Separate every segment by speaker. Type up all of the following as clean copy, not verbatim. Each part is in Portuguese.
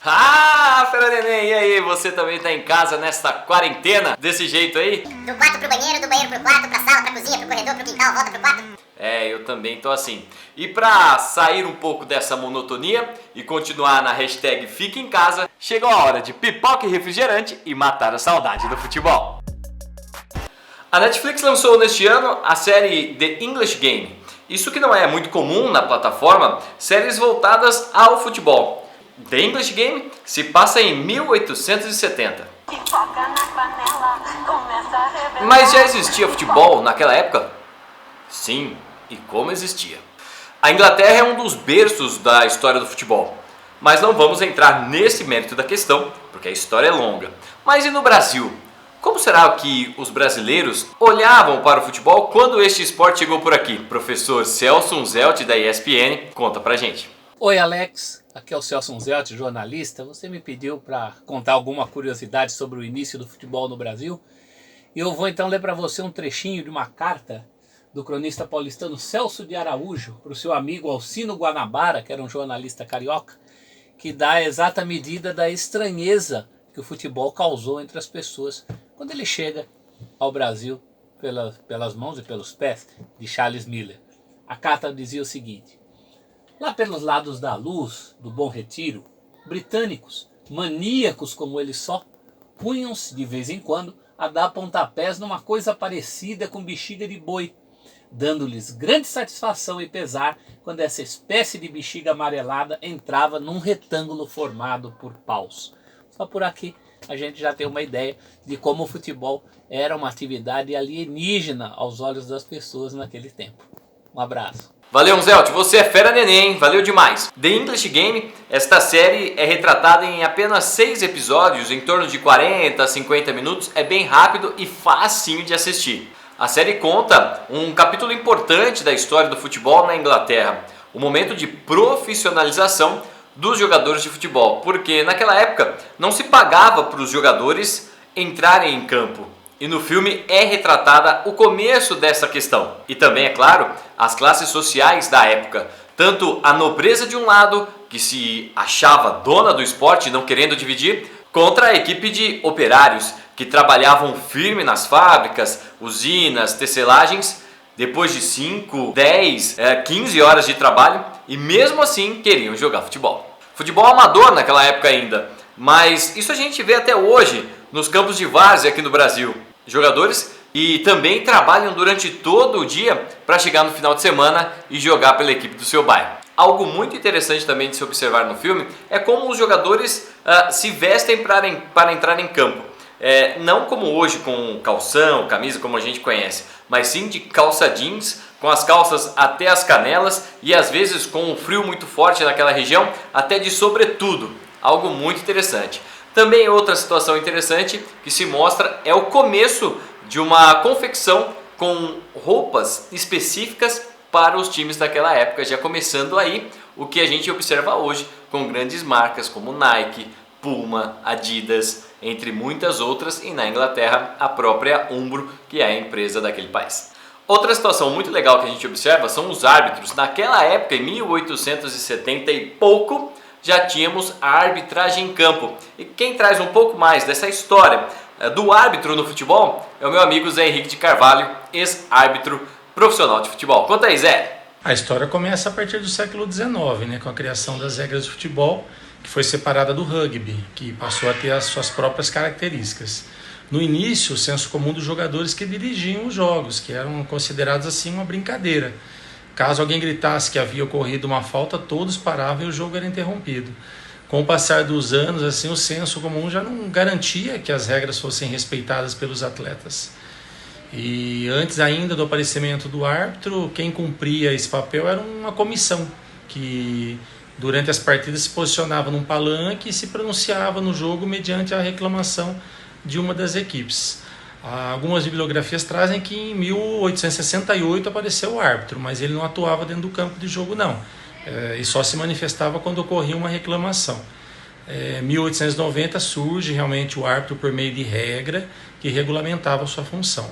Speaker 1: Ah, Fera Neném, e aí, você também tá em casa nesta quarentena? Desse jeito aí?
Speaker 2: Do quarto pro banheiro, do banheiro pro quarto, pra sala, pra cozinha, pro corredor, pro quintal, volta pro quarto.
Speaker 1: Eu também tô assim. E pra sair um pouco dessa monotonia e continuar na hashtag Fique em Casa, chegou a hora de pipoca e refrigerante e matar a saudade do futebol. A Netflix lançou neste ano a série The English Game. Isso que não é muito comum na plataforma, séries voltadas ao futebol. The English Game se passa em 1870. Mas já existia futebol naquela época? Sim, e como existia. A Inglaterra é um dos berços da história do futebol. Mas não vamos entrar nesse mérito da questão, porque a história é longa. Mas e no Brasil? Como será que os brasileiros olhavam para o futebol quando este esporte chegou por aqui? Professor Celso Zelt, da ESPN, conta pra gente.
Speaker 3: Oi Alex, aqui é o Celso Zelt, jornalista. Você me pediu para contar alguma curiosidade sobre o início do futebol no Brasil. E eu vou então ler para você um trechinho de uma carta do cronista paulistano Celso de Araújo para o seu amigo Alcino Guanabara, que era um jornalista carioca, que dá a exata medida da estranheza que o futebol causou entre as pessoas quando ele chega ao Brasil pelas mãos e pelos pés de Charles Miller. A carta dizia o seguinte: lá pelos lados da Luz, do Bom Retiro, britânicos, maníacos como eles só, punham-se de vez em quando a dar pontapés numa coisa parecida com bexiga de boi, dando-lhes grande satisfação e pesar quando essa espécie de bexiga amarelada entrava num retângulo formado por paus. Só por aqui a gente já tem uma ideia de como o futebol era uma atividade alienígena aos olhos das pessoas naquele tempo. Um abraço.
Speaker 1: Valeu, Zelt, você é fera neném, valeu demais. The English Game, esta série é retratada em apenas 6 episódios, em torno de 40 a 50 minutos, é bem rápido e facinho de assistir. A série conta um capítulo importante da história do futebol na Inglaterra, o momento de profissionalização dos jogadores de futebol, porque naquela época não se pagava para os jogadores entrarem em campo. E no filme é retratada o começo dessa questão. E também, é claro, as classes sociais da época. Tanto a nobreza de um lado, que se achava dona do esporte, não querendo dividir, contra a equipe de operários, que trabalhavam firme nas fábricas, usinas, tecelagens, depois de 5, 10, 15 horas de trabalho, e mesmo assim queriam jogar futebol. Futebol amador naquela época ainda, mas isso a gente vê até hoje nos campos de várzea aqui no Brasil. Jogadores e também trabalham durante todo o dia para chegar no final de semana e jogar pela equipe do seu bairro. Algo muito interessante também de se observar no filme é como os jogadores se vestem para entrar em campo. Não como hoje com calção, camisa como a gente conhece, mas sim de calça jeans, com as calças até as canelas e às vezes com um frio muito forte naquela região, até de sobretudo. Algo muito interessante. Também outra situação interessante que se mostra é o começo de uma confecção com roupas específicas para os times daquela época, já começando aí o que a gente observa hoje com grandes marcas como Nike, Puma, Adidas, entre muitas outras, e na Inglaterra a própria Umbro, que é a empresa daquele país. Outra situação muito legal que a gente observa são os árbitros. Naquela época, em 1870 e pouco, já tínhamos a arbitragem em campo. E quem traz um pouco mais dessa história do árbitro no futebol é o meu amigo Zé Henrique de Carvalho, ex-árbitro profissional de futebol. Conta aí, Zé.
Speaker 4: A história começa a partir do século XIX, com a criação das regras de futebol, que foi separada do rugby, que passou a ter as suas próprias características. No início, o senso comum dos jogadores que dirigiam os jogos, que eram considerados assim uma brincadeira. Caso alguém gritasse que havia ocorrido uma falta, todos paravam e o jogo era interrompido. Com o passar dos anos, assim, o senso comum já não garantia que as regras fossem respeitadas pelos atletas. E antes ainda do aparecimento do árbitro, quem cumpria esse papel era uma comissão, que durante as partidas se posicionava num palanque e se pronunciava no jogo mediante a reclamação de uma das equipes. Algumas bibliografias trazem que em 1868 apareceu o árbitro, mas ele não atuava dentro do campo de jogo não, e só se manifestava quando ocorria uma reclamação. Em 1890 surge realmente o árbitro por meio de regra que regulamentava a sua função.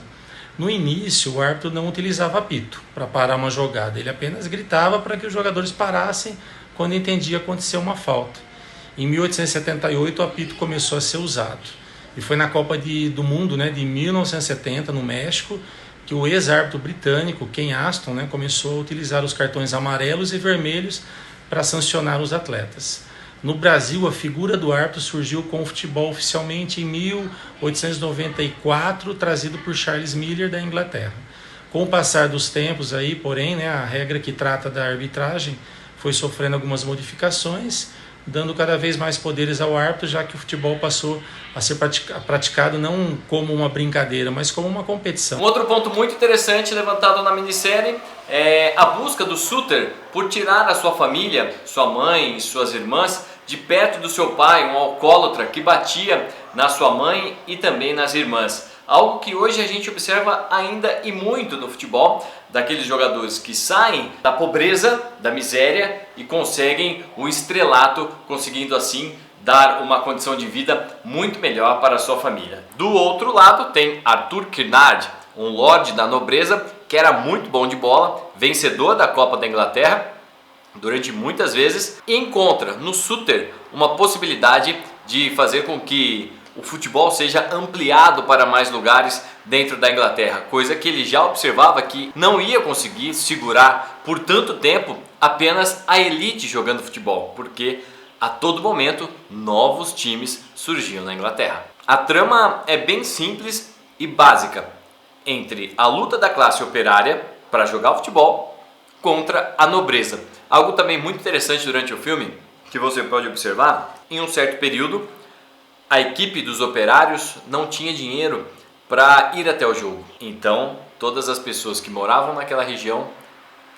Speaker 4: No início o árbitro não utilizava apito para parar uma jogada, ele apenas gritava para que os jogadores parassem quando entendia acontecer uma falta. Em 1878 o apito começou a ser usado. E foi na Copa do Mundo, né, de 1970, no México, que o ex-árbitro britânico, Ken Aston, né, começou a utilizar os cartões amarelos e vermelhos para sancionar os atletas. No Brasil, a figura do árbitro surgiu com o futebol oficialmente em 1894, trazido por Charles Miller da Inglaterra. Com o passar dos tempos, porém, né, a regra que trata da arbitragem foi sofrendo algumas modificações, dando cada vez mais poderes ao árbitro, já que o futebol passou a ser praticado não como uma brincadeira, mas como uma competição.
Speaker 1: Um outro ponto muito interessante levantado na minissérie é a busca do Suter por tirar a sua família, sua mãe e suas irmãs, de perto do seu pai, um alcoólatra que batia na sua mãe e também nas irmãs. Algo que hoje a gente observa ainda e muito no futebol, daqueles jogadores que saem da pobreza, da miséria e conseguem o estrelato, conseguindo assim dar uma condição de vida muito melhor para a sua família. Do outro lado tem Arthur Kinnaird, um lorde da nobreza que era muito bom de bola, vencedor da Copa da Inglaterra durante muitas vezes, e encontra no Suter uma possibilidade de fazer com que o futebol seja ampliado para mais lugares dentro da Inglaterra, coisa que ele já observava que não ia conseguir segurar por tanto tempo apenas a elite jogando futebol, porque a todo momento novos times surgiam na Inglaterra. A trama é bem simples e básica, entre a luta da classe operária para jogar o futebol contra a nobreza. Algo também muito interessante durante o filme, que você pode observar, em um certo período a equipe dos operários não tinha dinheiro para ir até o jogo. Então, todas as pessoas que moravam naquela região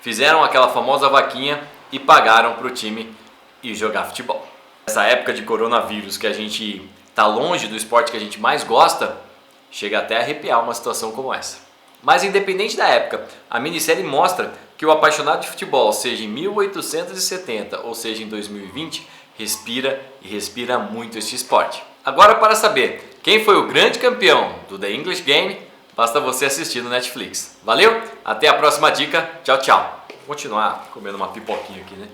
Speaker 1: fizeram aquela famosa vaquinha e pagaram para o time ir jogar futebol. Nessa época de coronavírus, que a gente está longe do esporte que a gente mais gosta, chega até a arrepiar uma situação como essa. Mas independente da época, a minissérie mostra que o apaixonado de futebol, seja em 1870 ou seja em 2020, respira muito este esporte. Agora, para saber quem foi o grande campeão do The English Game, basta você assistir no Netflix. Valeu? Até a próxima dica. Tchau, tchau. Vou continuar comendo uma pipoquinha aqui, né?